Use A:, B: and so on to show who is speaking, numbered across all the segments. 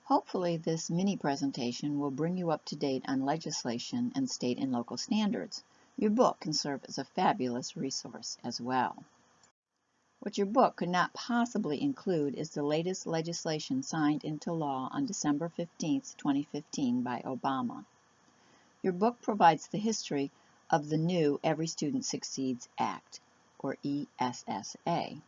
A: Hopefully this mini presentation will bring you up to date on legislation and state and local standards. Your book can serve as a fabulous resource as well. What your book could not possibly include is the latest legislation signed into law on December 15, 2015 by Obama. Your book provides the history of the new Every Student Succeeds Act, or ESSA.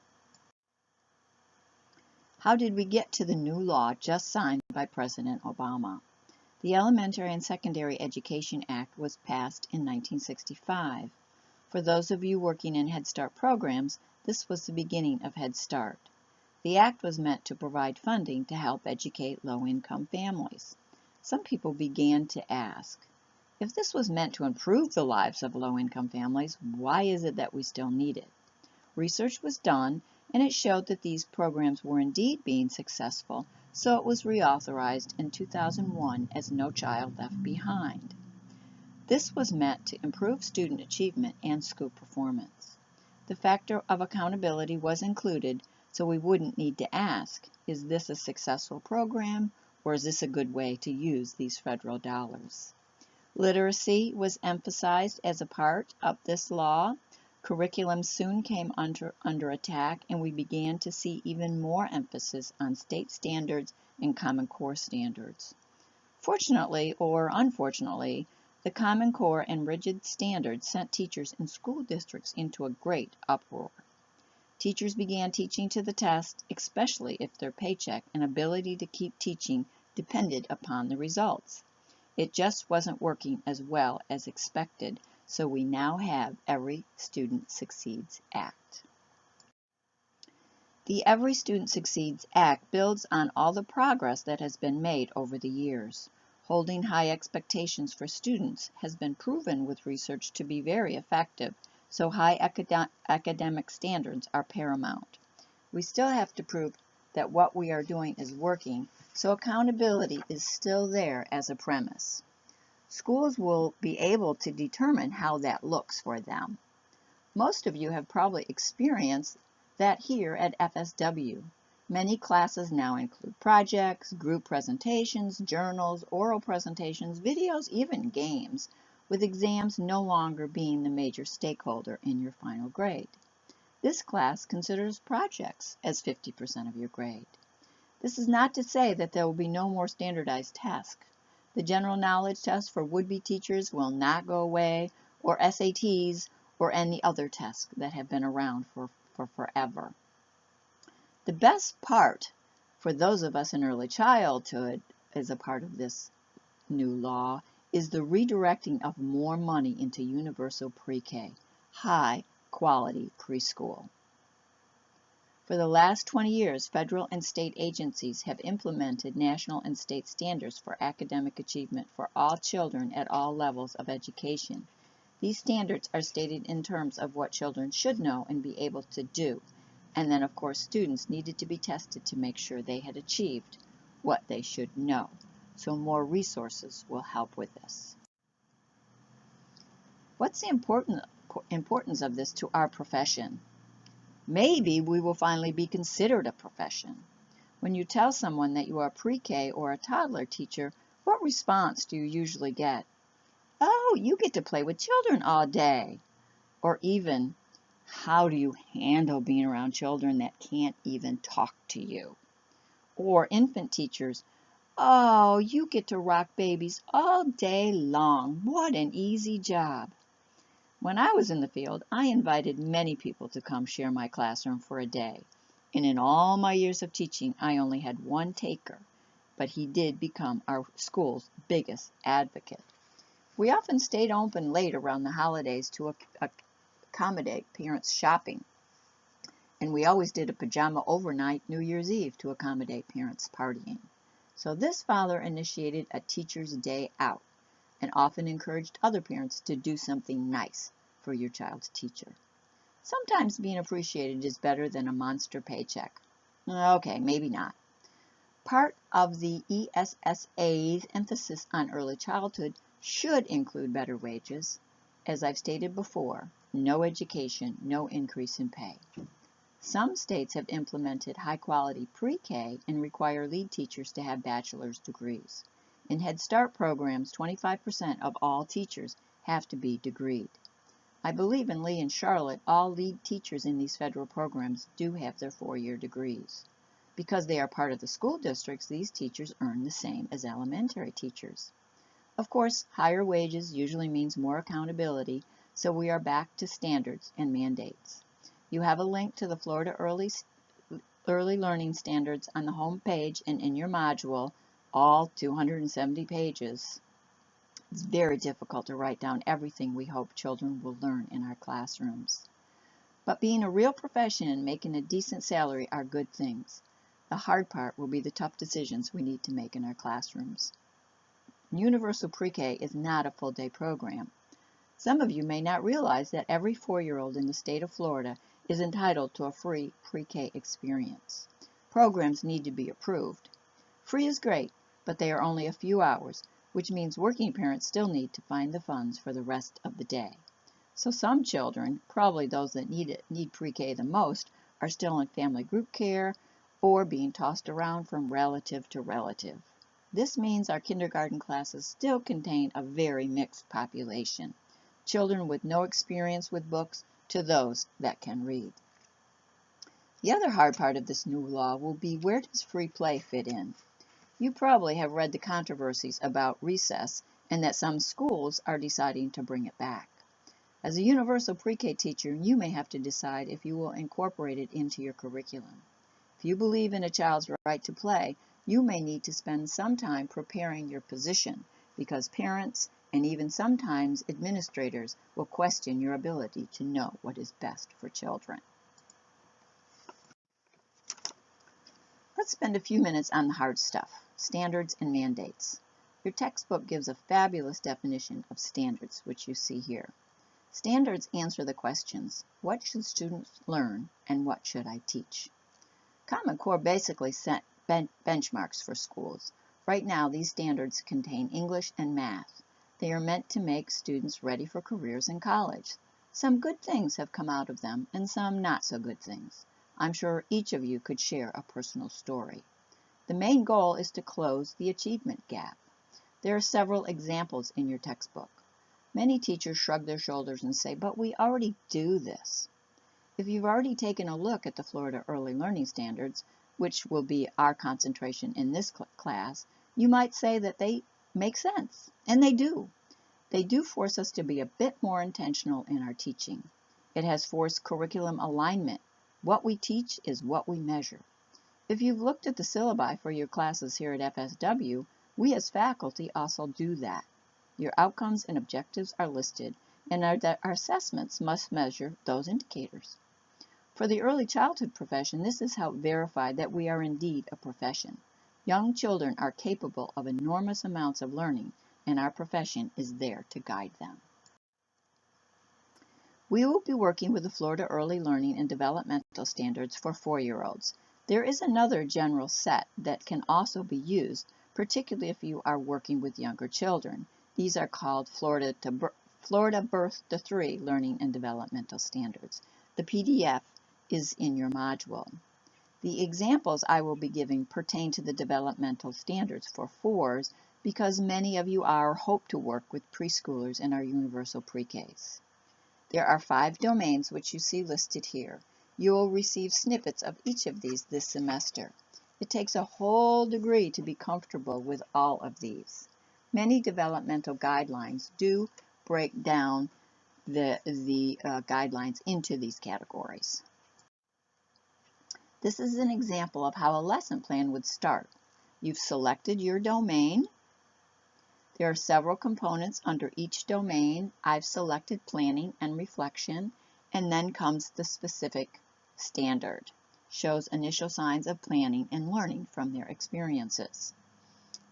A: How did we get to the new law just signed by President Obama? The Elementary and Secondary Education Act was passed in 1965. For those of you working in Head Start programs, this was the beginning of Head Start. The act was meant to provide funding to help educate low-income families. Some people began to ask, if this was meant to improve the lives of low-income families, why is it that we still need it? Research was done, and it showed that these programs were indeed being successful, so it was reauthorized in 2001 as No Child Left Behind. This was meant to improve student achievement and school performance. The factor of accountability was included, so we wouldn't need to ask, is this a successful program, or is this a good way to use these federal dollars? Literacy was emphasized as a part of this law. Curriculum soon came under attack, and we began to see even more emphasis on state standards and Common Core standards. Fortunately or unfortunately, the Common Core and rigid standards sent teachers and school districts into a great uproar. Teachers began teaching to the test, especially if their paycheck and ability to keep teaching depended upon the results. It just wasn't working as well as expected, so we now have Every Student Succeeds Act. The Every Student Succeeds Act builds on all the progress that has been made over the years. Holding high expectations for students has been proven with research to be very effective, so high academic standards are paramount. We still have to prove that what we are doing is working, so accountability is still there as a premise. Schools will be able to determine how that looks for them. Most of you have probably experienced that here at FSW. Many classes now include projects, group presentations, journals, oral presentations, videos, even games, with exams no longer being the major stakeholder in your final grade. This class considers projects as 50% of your grade. This is not to say that there will be no more standardized tests. The general knowledge test for would-be teachers will not go away, or SATs, or any other tests that have been around for forever. The best part for those of us in early childhood as a part of this new law is the redirecting of more money into universal pre-K, high-quality preschool. For the last 20 years, federal and state agencies have implemented national and state standards for academic achievement for all children at all levels of education. These standards are stated in terms of what children should know and be able to do. And then, of course, students needed to be tested to make sure they had achieved what they should know. So more resources will help with this. What's the importance of this to our profession? Maybe we will finally be considered a profession. When you tell someone that you are a pre-K or a toddler teacher, what response do you usually get? Oh, you get to play with children all day. Or even, how do you handle being around children that can't even talk to you? Or infant teachers, oh, you get to rock babies all day long. What an easy job. When I was in the field, I invited many people to come share my classroom for a day. And in all my years of teaching, I only had one taker, but he did become our school's biggest advocate. We often stayed open late around the holidays to accommodate parents shopping. And we always did a pajama overnight New Year's Eve to accommodate parents partying. So this father initiated a teacher's day out and often encouraged other parents to do something nice for your child's teacher. Sometimes being appreciated is better than a monster paycheck. Okay, maybe not. Part of the ESSA's emphasis on early childhood should include better wages. As I've stated before, no education, no increase in pay. Some states have implemented high-quality pre-K and require lead teachers to have bachelor's degrees. In Head Start programs, 25% of all teachers have to be degreed. I believe in Lee and Charlotte, all lead teachers in these federal programs do have their 4-year degrees. Because they are part of the school districts, these teachers earn the same as elementary teachers. Of course, higher wages usually means more accountability, so we are back to standards and mandates. You have a link to the Florida Early Learning Standards on the home page and in your module, all 270 pages. It's very difficult to write down everything we hope children will learn in our classrooms. But being a real profession and making a decent salary are good things. The hard part will be the tough decisions we need to make in our classrooms. Universal Pre-K is not a full-day program. Some of you may not realize that every 4-year-old in the state of Florida is entitled to a free pre-K experience. Programs need to be approved. Free is great, but they are only a few hours, which means working parents still need to find the funds for the rest of the day. So some children, probably those that need pre-K the most, are still in family group care or being tossed around from relative to relative. This means our kindergarten classes still contain a very mixed population. Children with no experience with books to those that can read. The other hard part of this new law will be, where does free play fit in? You probably have read the controversies about recess and that some schools are deciding to bring it back. As a universal pre-K teacher, you may have to decide if you will incorporate it into your curriculum. If you believe in a child's right to play, you may need to spend some time preparing your position, because parents and even sometimes administrators will question your ability to know what is best for children. Let's spend a few minutes on the hard stuff, standards and mandates. Your textbook gives a fabulous definition of standards, which you see here. Standards answer the questions, what should students learn and what should I teach? Common Core basically set benchmarks for schools. Right now, these standards contain English and math. They are meant to make students ready for careers in college. Some good things have come out of them and some not so good things. I'm sure each of you could share a personal story. The main goal is to close the achievement gap. There are several examples in your textbook. Many teachers shrug their shoulders and say, but we already do this. If you've already taken a look at the Florida Early Learning Standards, which will be our concentration in this class, you might say that they make sense, and they do. They do force us to be a bit more intentional in our teaching. It has forced curriculum alignment. What we teach is what we measure. If you've looked at the syllabi for your classes here at FSW, we as faculty also do that. Your outcomes and objectives are listed, and our assessments must measure those indicators. For the early childhood profession, this is how verified that we are indeed a profession. Young children are capable of enormous amounts of learning, and our profession is there to guide them. We will be working with the Florida Early Learning and Developmental Standards for 4-year-olds. There is another general set that can also be used, particularly if you are working with younger children. These are called Florida Birth to 3 Learning and Developmental Standards. The PDF is in your module. The examples I will be giving pertain to the developmental standards for 4s because many of you are or hope to work with preschoolers in our universal pre-Ks. There are 5 domains which you see listed here. You will receive snippets of each of these this semester. It takes a whole degree to be comfortable with all of these. Many developmental guidelines do break down the guidelines into these categories. This is an example of how a lesson plan would start. You've selected your domain. There are several components under each domain. I've selected planning and reflection, and then comes the specific standard. Shows initial signs of planning and learning from their experiences.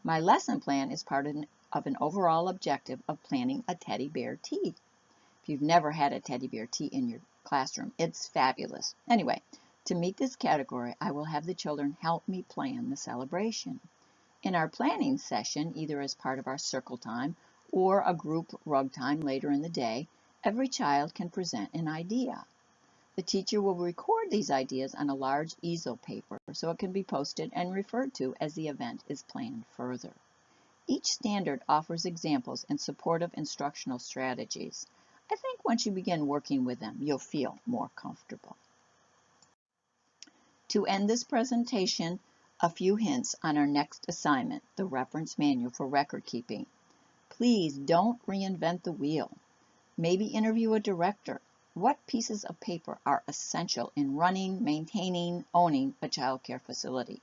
A: My lesson plan is part of an overall objective of planning a teddy bear tea. If you've never had a teddy bear tea in your classroom, it's fabulous. Anyway, to meet this category, I will have the children help me plan the celebration. In our planning session, either as part of our circle time or a group rug time later in the day, every child can present an idea. The teacher will record these ideas on a large easel paper so it can be posted and referred to as the event is planned further. Each standard offers examples and supportive instructional strategies. I think once you begin working with them, you'll feel more comfortable. To end this presentation, a few hints on our next assignment, the reference manual for record keeping. Please don't reinvent the wheel. Maybe interview a director. What pieces of paper are essential in running, maintaining, owning a child care facility?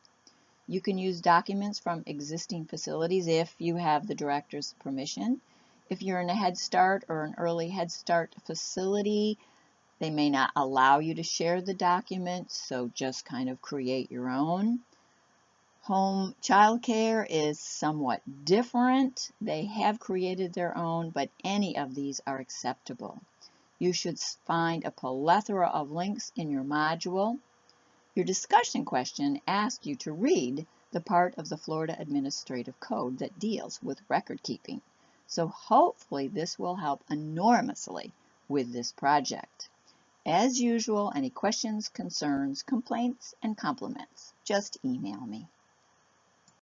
A: You can use documents from existing facilities if you have the director's permission. If you're in a Head Start or an early Head Start facility, they may not allow you to share the documents, so just kind of create your own. Home child care is somewhat different. They have created their own, but any of these are acceptable. You should find a plethora of links in your module. Your discussion question asks you to read the part of the Florida Administrative Code that deals with record keeping. So hopefully this will help enormously with this project. As usual, any questions, concerns, complaints, and compliments, just email me.